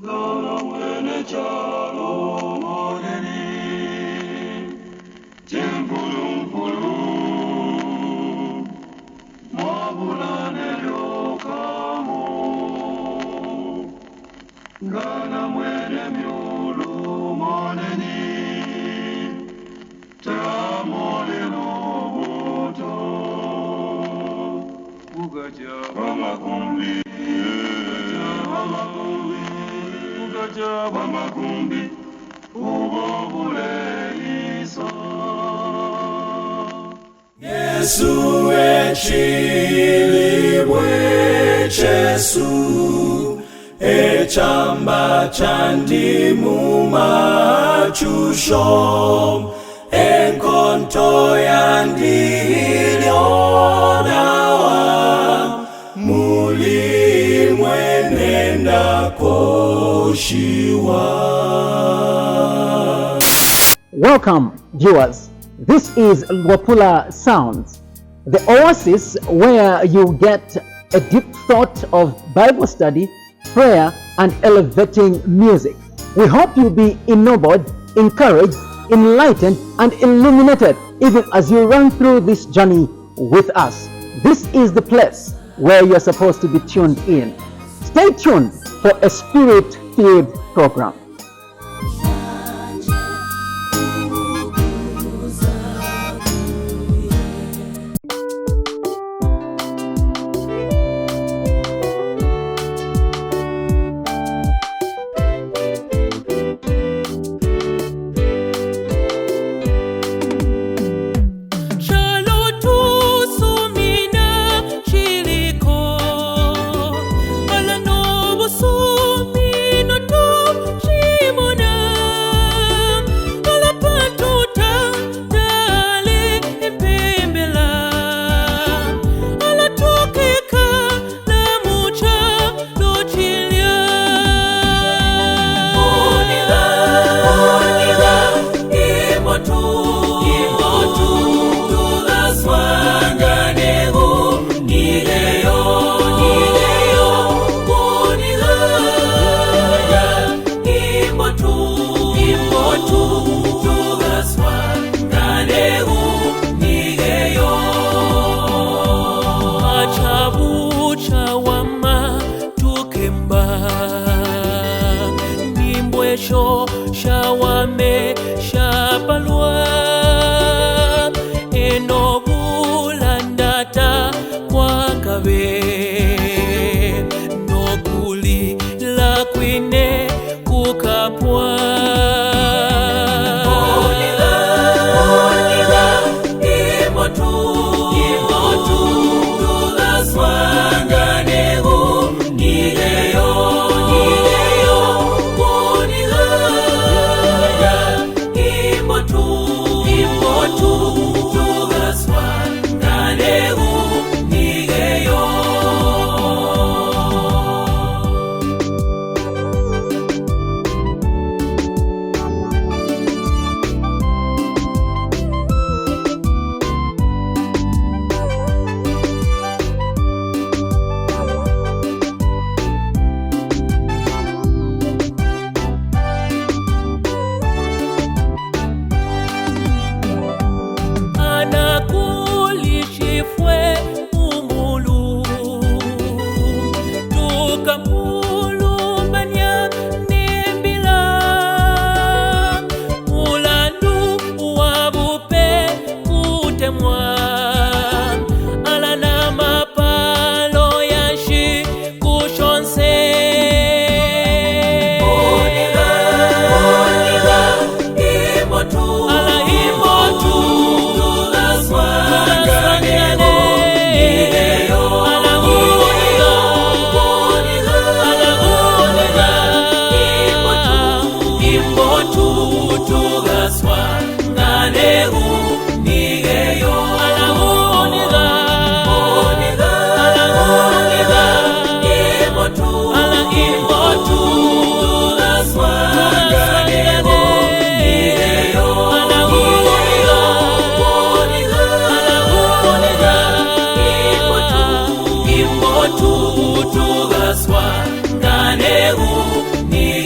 Gana mwene chalo moneni, timpulu mpulu, mwabulane lyokamo. Gana mwene myulu moneni, tamole mobuto. Ugaja wamakumbi, ugaja wamakumbi, ubobule iso. Yesu echilibwe Jesu, echamba chandimu machusho, enkonto yandilionawa, muli mwenenda koshiwa. Welcome, viewers. This is Luapula Sounds, the oasis where you get a deep thought of Bible study, prayer, and elevating music. We hope you'll be ennobled, encouraged, enlightened, and illuminated even as you run through this journey with us. This is the place where you're supposed to be tuned in. Stay tuned for a spirit-filled program. Shawame shapalwa enobulandata kwakabe nokuli lakwine kukapwa. Tugaswa ngane u ni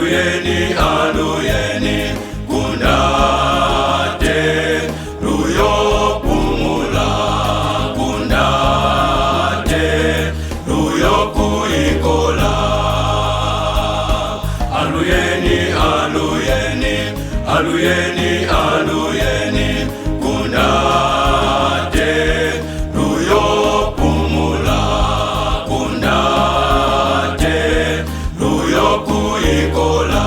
aluyeni, aluyeni, kundate, luyopumula, kundate, luyokuikola. Aluyeni, aluyeni, aluyeni, aluyeni, kundate, luyopumula, kundate, luyokuikola.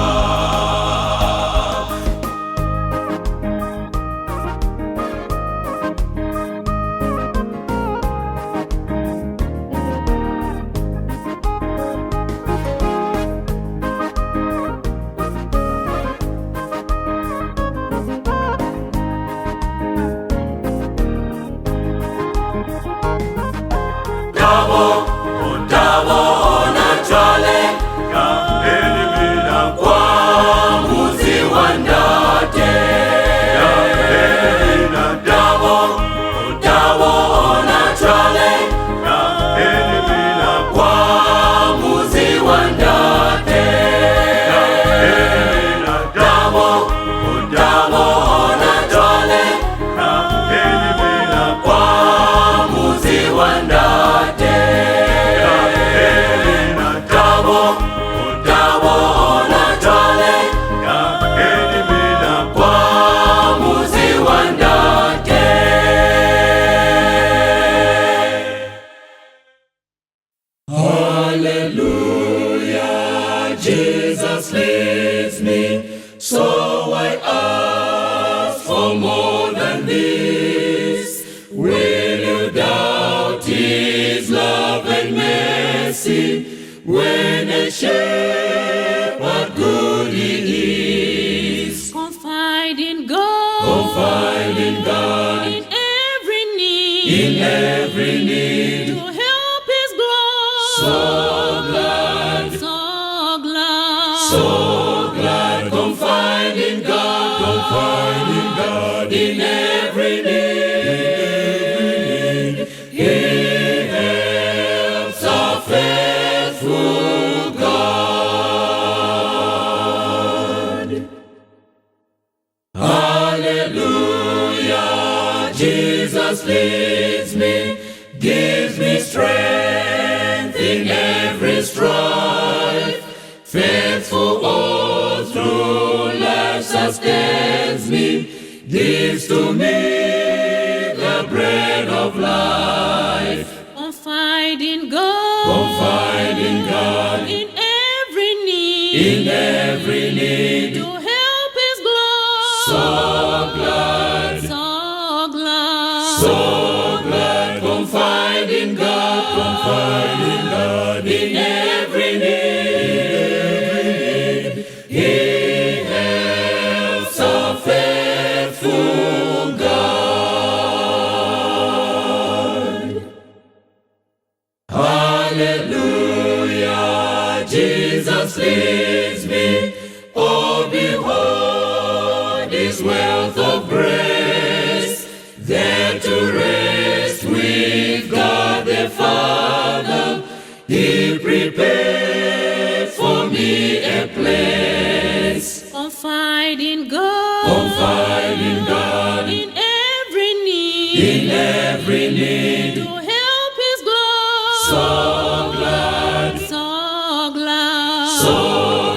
Utabo onachale ka elimina kwa muzi wandate ya elina dabo. Utabo onachale ka elimina kwa muzi wandate ya elina dabo. Utabo onachale ka elimina kwa muzi wandate. Hallelujah, Jesus leads me, so I ask for more than this. Will you doubt His love and mercy when a shepherd good He is? Confide in God. Confide in God In every need. in every need. To help His glory. So glad, So glad. so glad. Confide in God, confide in God in every need. He helps our faithful God. Hallelujah, Jesus leads me, gives me strength in every strife. Faithful all through life sustains me, gives to me the bread of life. Confide in God. Confide in God In every need. in every need. To help His glory. So glad, So glad. so glad. Confide in God, confide in God in every need. He helps our faithful God. Hallelujah, Jesus leads me. Oh, behold His wealth of grace, there to rest with God the Father. He prepared for me a place. Confide in God. Confide in God In every need. in every need. To help His glory. So glad, So glad. so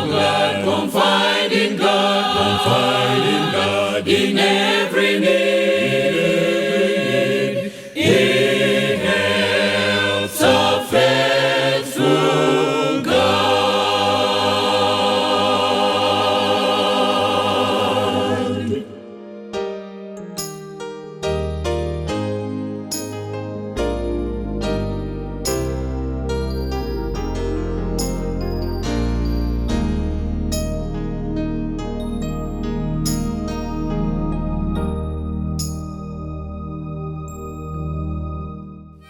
glad. Confide in God, confide in God in every need. He helps our faithful God.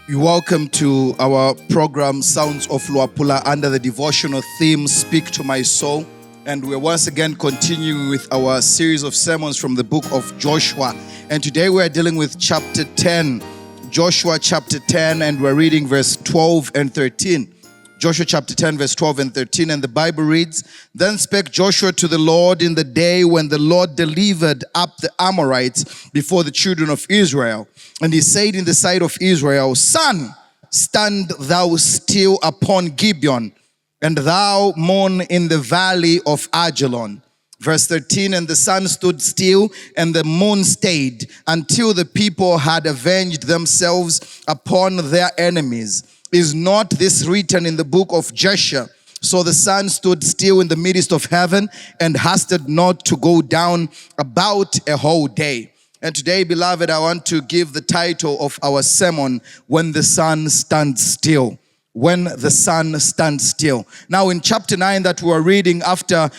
You're welcome to our program Sounds of Luapula under the devotional theme Speak to My Soul. And we're once again continuing with our series of sermons from the book of Joshua. And today we're dealing with chapter 10, Joshua chapter 10, and we're reading verse 12 and 13. Joshua chapter 10, verse 12 and 13. And the Bible reads, Then spake Joshua to the Lord in the day when the Lord delivered up the Amorites before the children of Israel. And he said in the sight of Israel, Sun, stand thou still upon Gibeon, and thou mourn in the valley of Ajalon. Verse 13, and the sun stood still, and the moon stayed, until the people had avenged themselves upon their enemies. Is not this written in the book of Joshua? So the sun stood still in the midst of heaven, and hasted not to go down about a whole day. And today, beloved, I want to give the title of our sermon, When the Sun Stands Still. When the sun stands still. Now in chapter 9 that we are reading, after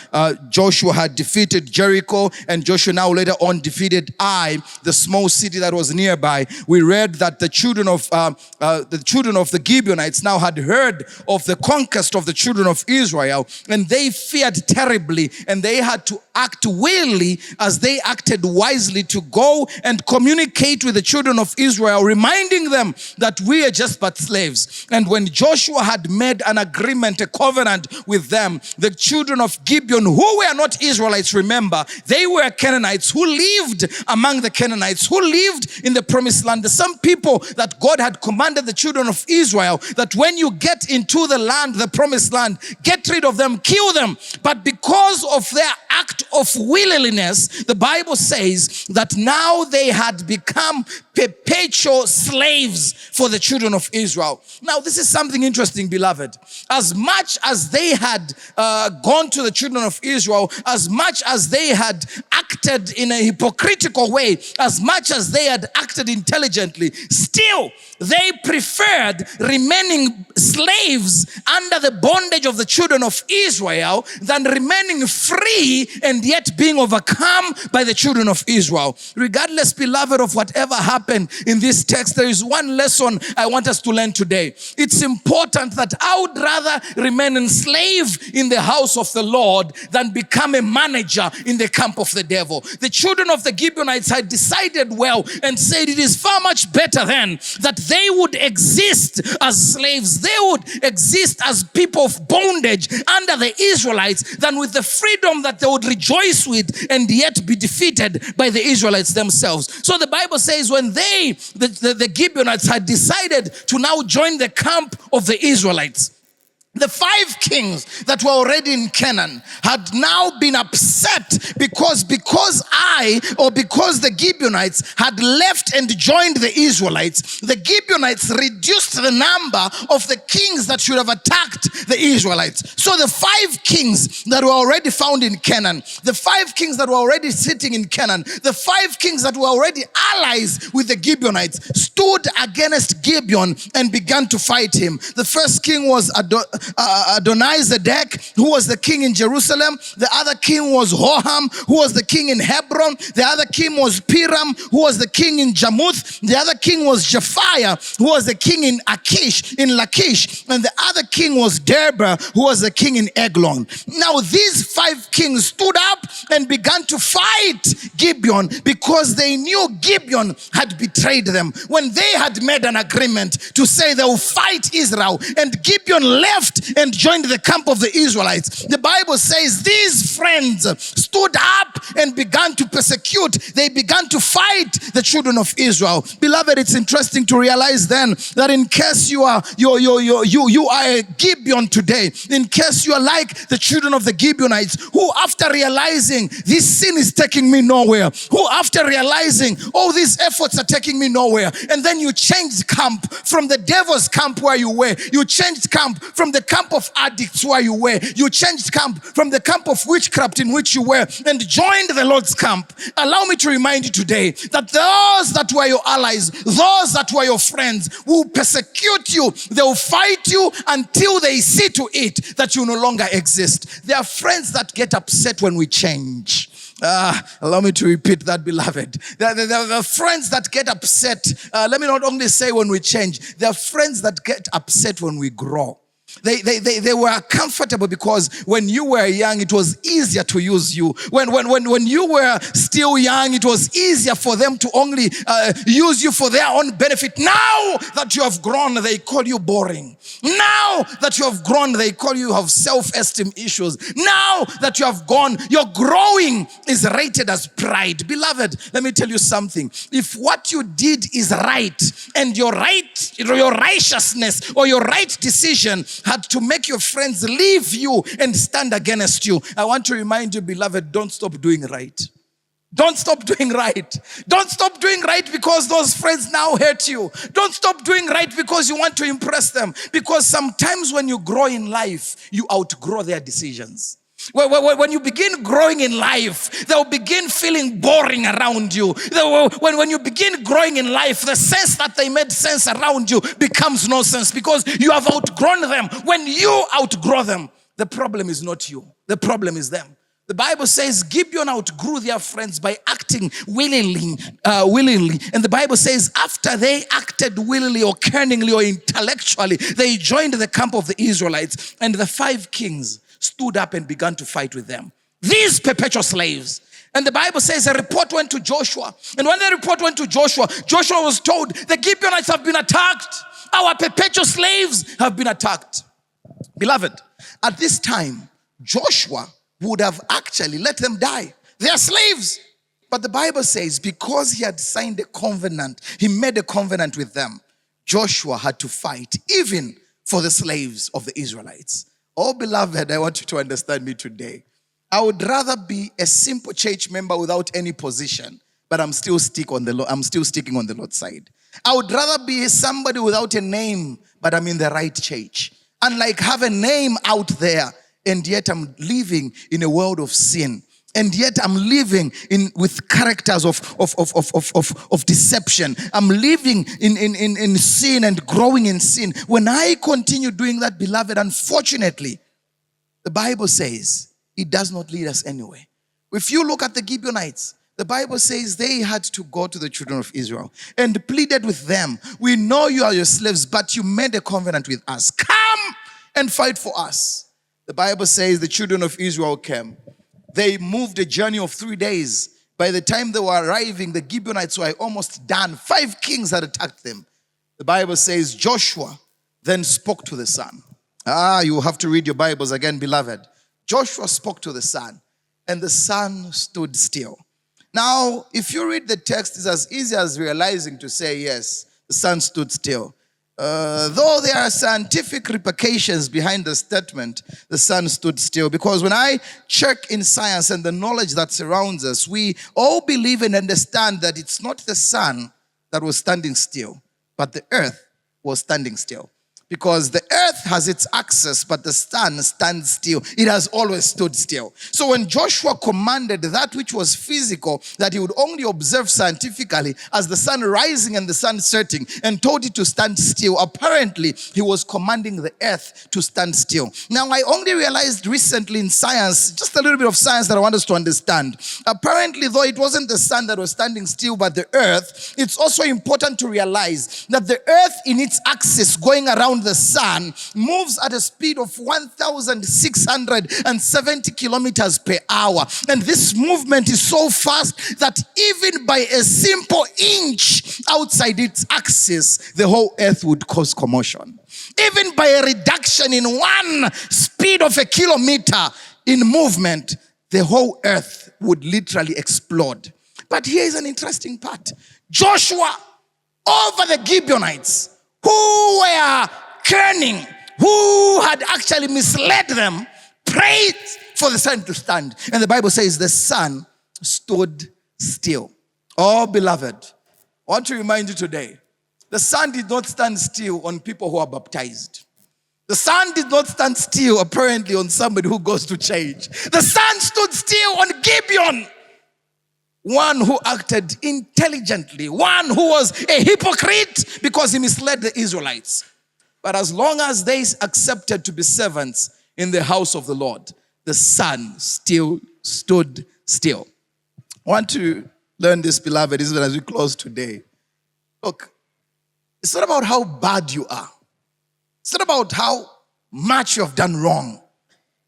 Joshua had defeated Jericho, and Joshua now later on defeated Ai, the small city that was nearby, we read that the children of the Gibeonites now had heard of the conquest of the children of Israel, and they feared terribly, and they had to act warily as they acted wisely to go and communicate with the children of Israel, reminding them that we are just but slaves. And when Joshua had made an agreement, a covenant with them, the children of Gibeon, who were not Israelites, remember, they were Canaanites who lived among the Canaanites, who lived in the promised land. Some people that God had commanded the children of Israel that when you get into the land, the promised land, get rid of them, kill them. But because of their act of willingness, the Bible says that now they had become perpetual slaves for the children of Israel. Now, this is something interesting, beloved. As much as they had gone to the children of Israel, as much as they had acted in a hypocritical way, as much as they had acted intelligently, still they preferred remaining slaves under the bondage of the children of Israel than remaining free and yet being overcome by the children of Israel. Regardless, beloved, of whatever happened in this text, there is one lesson I want us to learn today. It's important that I would rather remain enslaved in the house of the Lord than become a manager in the camp of the devil. The children of the Gibeonites had decided well and said it is far much better then that they would exist as slaves. They would exist as people of bondage under the Israelites than with the freedom that they would rejoice with and yet be defeated by the Israelites themselves. So the Bible says when the Gibeonites had decided to now join the camp of the Israelites, the 5 kings that were already in Canaan had now been upset because the Gibeonites had left and joined the Israelites. The Gibeonites reduced the number of the kings that should have attacked the Israelites. So the 5 kings that were already found in Canaan, the 5 kings that were already sitting in Canaan, the 5 kings that were already allies with the Gibeonites stood against Gibeon and began to fight him. The first king was Adonizedek, who was the king in Jerusalem. The other king was Hoham, who was the king in Hebron. The other king was Piram, who was the king in Jarmuth. The other king was Japhiah, who was the king in Lachish. And the other king was Deber, who was the king in Eglon. Now these 5 kings stood up and began to fight Gibeon because they knew Gibeon had betrayed them. When they had made an agreement to say they will fight Israel, and Gibeon left and joined the camp of the Israelites, the Bible says these friends stood up and began to persecute. They began to fight the children of Israel. Beloved, it's interesting to realize then that in case you are a Gibeon today, in case you are like the children of the Gibeonites, who after realizing this sin is taking me nowhere, who after realizing all these efforts are taking me nowhere, and then you changed camp from the devil's camp where you were, you changed camp from the camp of addicts where you were, you changed camp from the camp of witchcraft in which you were and joined the Lord's camp. Allow me to remind you today that those that were your allies, those that were your friends, will persecute you. They will fight you until they see to it that you no longer exist. There are friends that get upset when we change. Allow me to repeat that, beloved. There are friends that get upset. Let me not only say when we change. There are friends that get upset when we grow. They were comfortable because when you were young, it was easier to use you. When you were still young, it was easier for them to only use you for their own benefit. Now that you have grown, they call you boring. Now that you have grown, they call you have self-esteem issues. Now that you have gone, your growing is rated as pride. Beloved, let me tell you something. If what you did is right, and your righteousness or your right decision had to make your friends leave you and stand against you, I want to remind you, beloved, don't stop doing right. Don't stop doing right. Don't stop doing right because those friends now hate you. Don't stop doing right because you want to impress them. Because sometimes when you grow in life, you outgrow their decisions. When you begin growing in life, they'll begin feeling boring around you. When you begin growing in life, the sense that they made sense around you becomes no sense because you have outgrown them. When you outgrow them, the problem is not you. The problem is them. The Bible says Gibeon outgrew their friends by acting willingly. And the Bible says after they acted willingly or cunningly or intellectually, they joined the camp of the Israelites, and the 5 kings stood up and began to fight with them. These perpetual slaves. And the Bible says a report went to Joshua. And when the report went to Joshua, Joshua was told, the Gibeonites have been attacked. Our perpetual slaves have been attacked. Beloved, at this time, Joshua would have actually let them die. They are slaves. But the Bible says because he had signed a covenant, he made a covenant with them, Joshua had to fight even for the slaves of the Israelites. Oh, beloved, I want you to understand me today. I would rather be a simple church member without any position, but I'm still sticking on the Lord's side. I would rather be somebody without a name, but I'm in the right church. Unlike have a name out there, and yet I'm living in a world of sin. And yet I'm living with characters of deception. I'm living in sin and growing in sin. When I continue doing that, beloved, unfortunately, the Bible says it does not lead us anywhere. If you look at the Gibeonites, the Bible says they had to go to the children of Israel and pleaded with them. We know you are your slaves, but you made a covenant with us. Come and fight for us. The Bible says the children of Israel came. They moved a journey of 3 days. By the time they were arriving, the Gibeonites were almost done. 5 kings had attacked them. The Bible says Joshua then spoke to the sun. You have to read your Bibles again, beloved. Joshua spoke to the sun, and the sun stood still. Now, if you read the text, it's as easy as realizing to say, yes, the sun stood still. Though there are scientific repercussions behind the statement, the sun stood still. Because when I check in science and the knowledge that surrounds us, we all believe and understand that it's not the sun that was standing still, but the earth was standing still. Because the earth has its axis, but the sun stands still. It has always stood still. So when Joshua commanded that which was physical, that he would only observe scientifically as the sun rising and the sun setting, and told it to stand still, apparently he was commanding the earth to stand still. Now I only realized recently in science, just a little bit of science that I want us to understand. Apparently, though it wasn't the sun that was standing still, but the earth, it's also important to realize that the earth in its axis going around the sun moves at a speed of 1,670 kilometers per hour. And this movement is so fast that even by a simple inch outside its axis, the whole earth would cause commotion. Even by a reduction in 1 speed of a kilometer in movement, the whole earth would literally explode. But here is an interesting part. Joshua, over the Gibeonites, who were cunning, who had actually misled them, prayed for the sun to stand. And the Bible says the sun stood still. Oh, beloved, I want to remind you today, the sun did not stand still on people who are baptized. The sun did not stand still, apparently, on somebody who goes to church. The sun stood still on Gibeon. One who acted intelligently. One who was a hypocrite because he misled the Israelites. But as long as they accepted to be servants in the house of the Lord, the sun still stood still. I want to learn this, beloved, as we close today. Look, it's not about how bad you are. It's not about how much you have done wrong.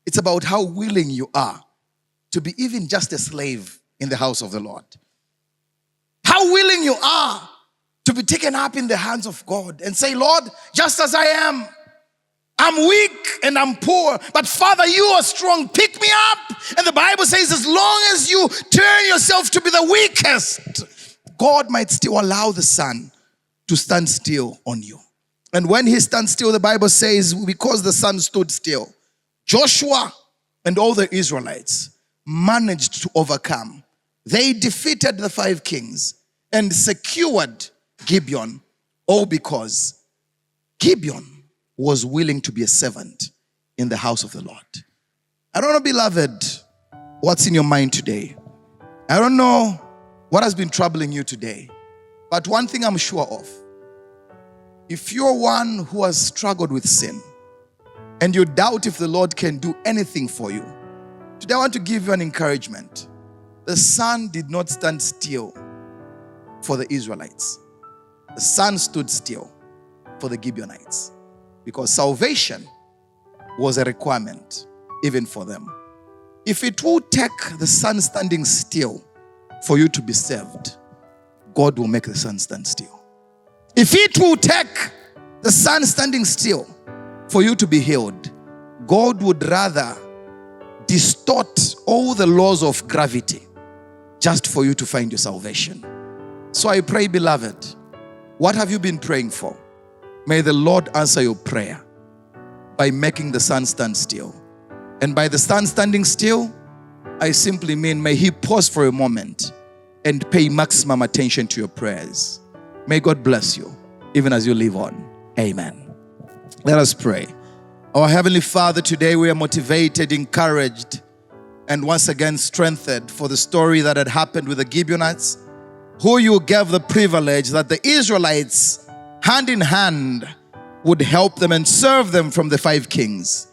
It's about how willing you are to be even just a slave in the house of the Lord. How willing you are to be taken up in the hands of God and say, Lord, just as I am, I'm weak and I'm poor, but Father, you are strong. Pick me up. And the Bible says, as long as you turn yourself to be the weakest, God might still allow the sun to stand still on you. And when he stands still, the Bible says, because the sun stood still, Joshua and all the Israelites managed to overcome. They defeated the 5 kings and secured Gibeon, all because Gibeon was willing to be a servant in the house of the Lord. I don't know, beloved, what's in your mind today. I don't know what has been troubling you today. But one thing I'm sure of, if you're one who has struggled with sin and you doubt if the Lord can do anything for you, today I want to give you an encouragement. The sun did not stand still for the Israelites. The sun stood still for the Gibeonites, because salvation was a requirement even for them. If it will take the sun standing still for you to be saved, God will make the sun stand still. If it will take the sun standing still for you to be healed, God would rather distort all the laws of gravity just for you to find your salvation. So I pray, beloved, what have you been praying for? May the Lord answer your prayer by making the sun stand still. And by the sun standing still, I simply mean may he pause for a moment and pay maximum attention to your prayers. May God bless you, even as you live on. Amen. Let us pray. Our Heavenly Father, today we are motivated, encouraged, and once again strengthened for the story that had happened with the Gibeonites, who you gave the privilege that the Israelites, hand in hand, would help them and serve them from the 5 kings.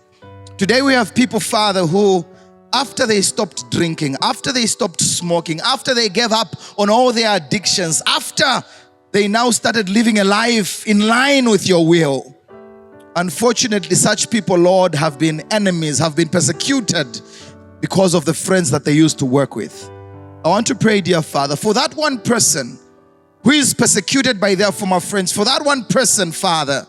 Today we have people, Father, who after they stopped drinking, after they stopped smoking, after they gave up on all their addictions, after they now started living a life in line with your will, unfortunately, such people, Lord, have been enemies, have been persecuted because of the friends that they used to work with. I want to pray, dear Father, for that one person who is persecuted by their former friends, for that one person, Father,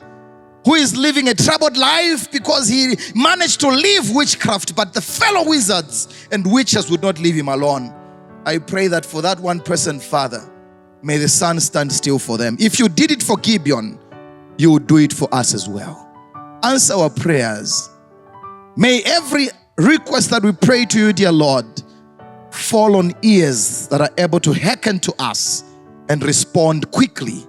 who is living a troubled life because he managed to leave witchcraft, but the fellow wizards and witches would not leave him alone. I pray that for that one person, Father, may the sun stand still for them. If you did it for Gibeon, you will do it for us as well. Answer our prayers. May every request that we pray to you, dear Lord, fall on ears that are able to hearken to us and respond quickly,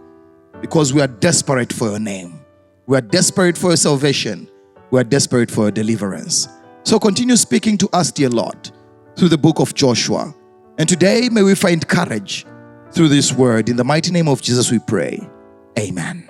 because we are desperate for your name. We are desperate for your salvation. We are desperate for your deliverance. So continue speaking to us, dear Lord, through the book of Joshua. And today may we find courage through this word. In the mighty name of Jesus we pray. Amen.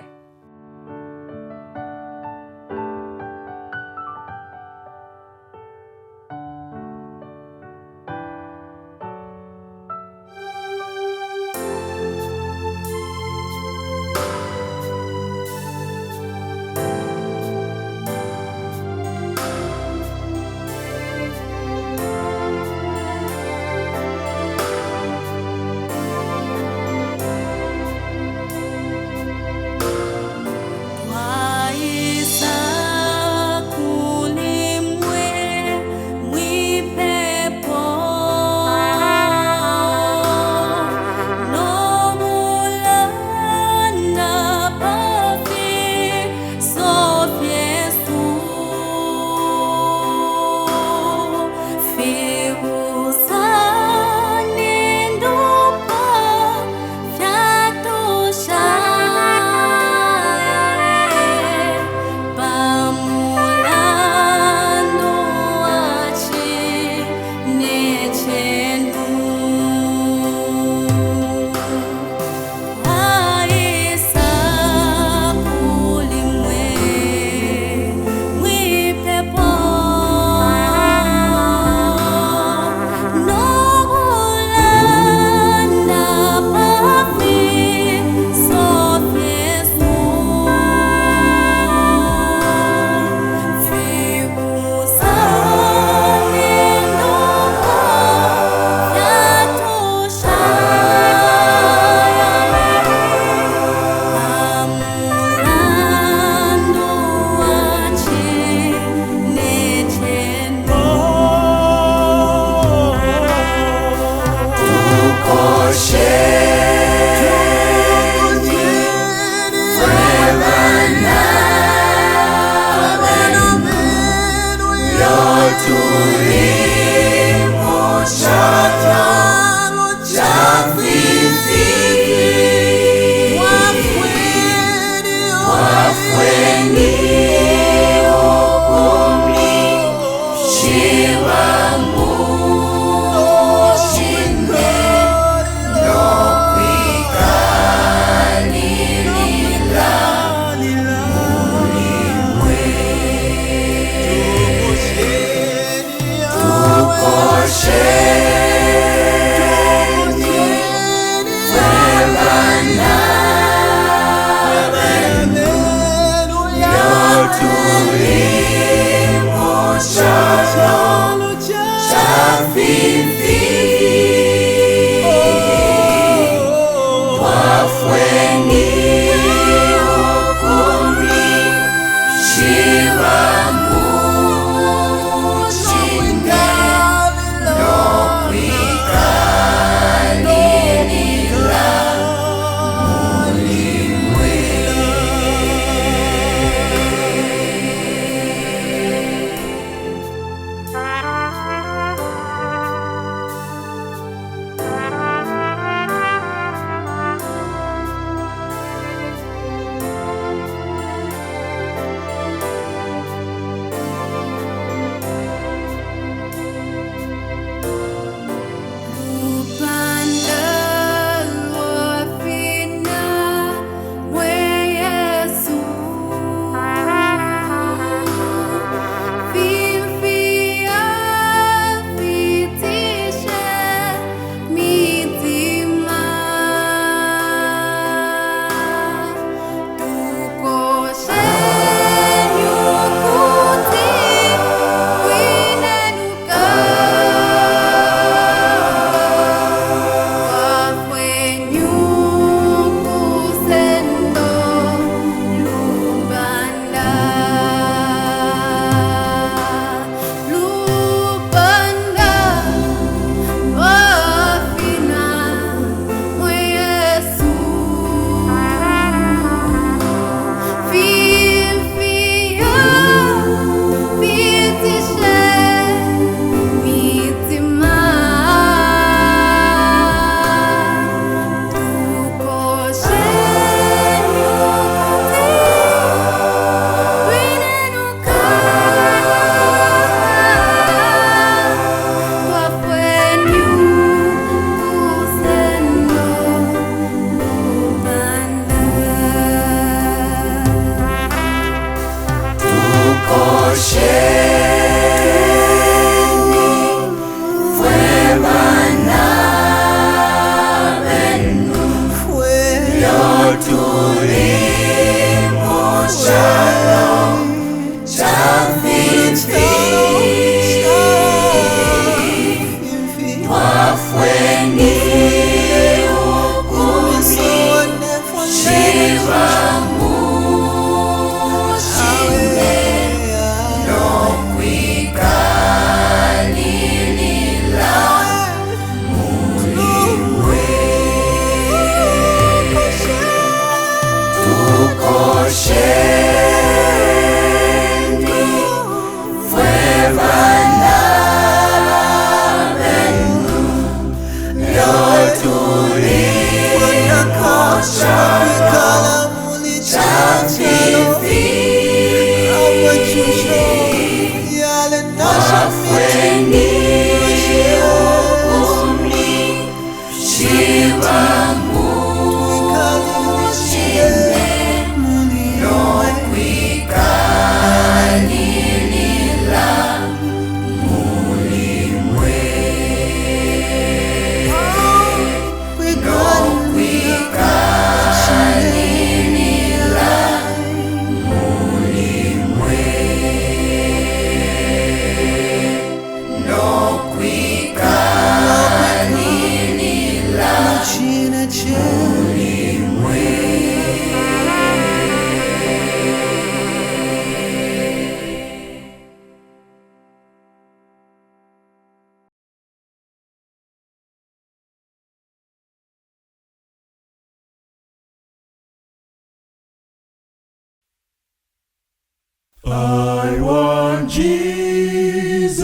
I want Jesus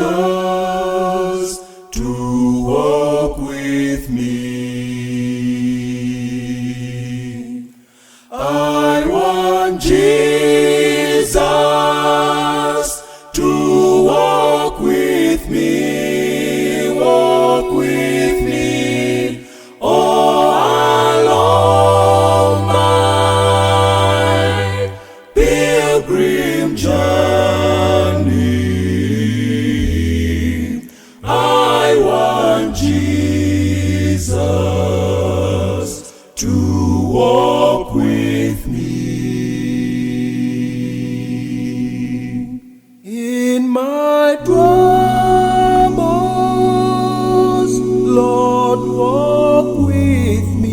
to walk with me. I want Jesus to walk with me, walk with me, all along my pilgrim journey. I want Jesus to walk with me. In my troubles, Lord, walk with me.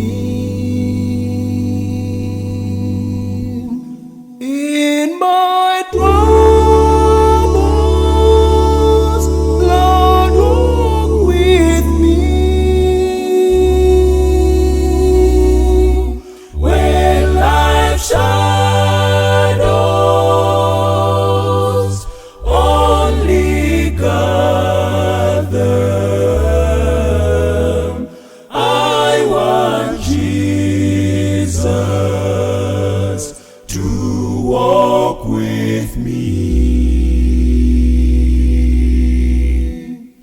In my troubles, Lord, walk with me. When life's shadows only gather, I want Jesus to walk with me.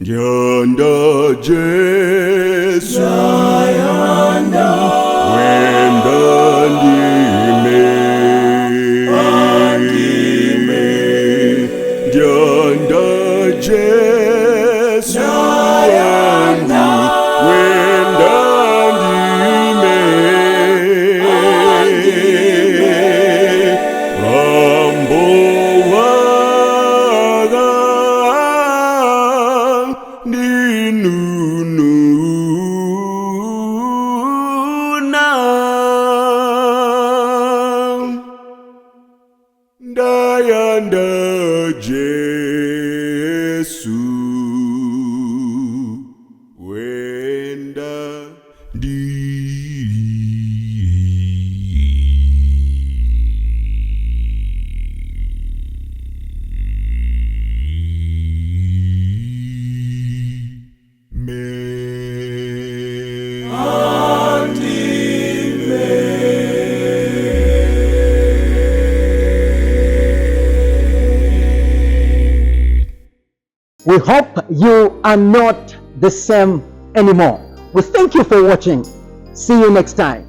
Yanda Jesu, Yanda, wenda ndime, Yanda Jesu, Yanda, wenda ndime, Rambo waga ninununa Dayanda Jesu wenda We hope you are not the same anymore. We thank you for watching. See you next time.